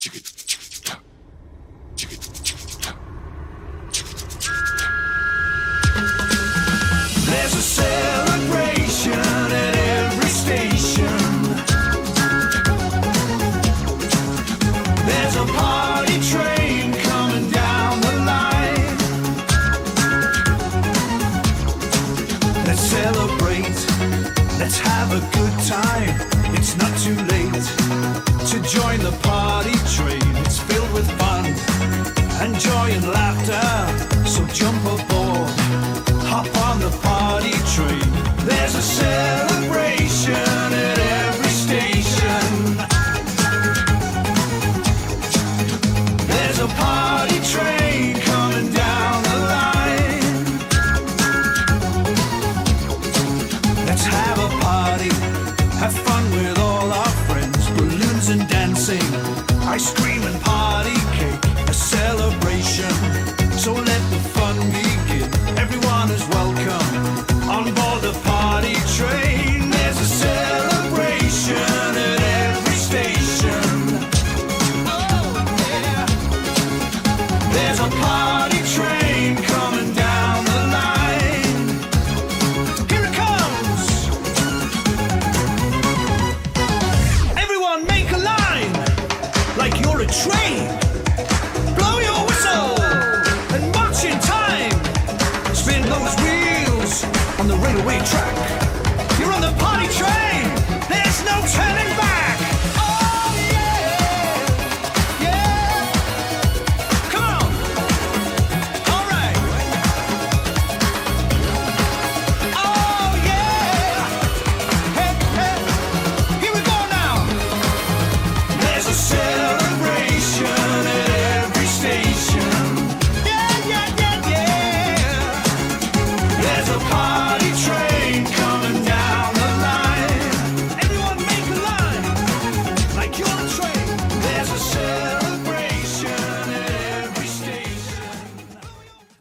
There's a celebration at every station. There's a party train coming down the line. Let's celebrate, let's have a good time. It's not too late to join the party train. It's filled with fun and joy and laughter. So jump aboard, hop on the party train. There's a celebration at every station. There's a party train coming down the line. Let's have a party, have fun with all our friends. Balloons and dancing, ice cream and party cake. A celebration, so let the fun begin. Everyone is welcome on board the party train. There's a celebration at every station. Oh, yeah. There's a party train coming down the line. Here it comes. Everyone make a line like you're a train.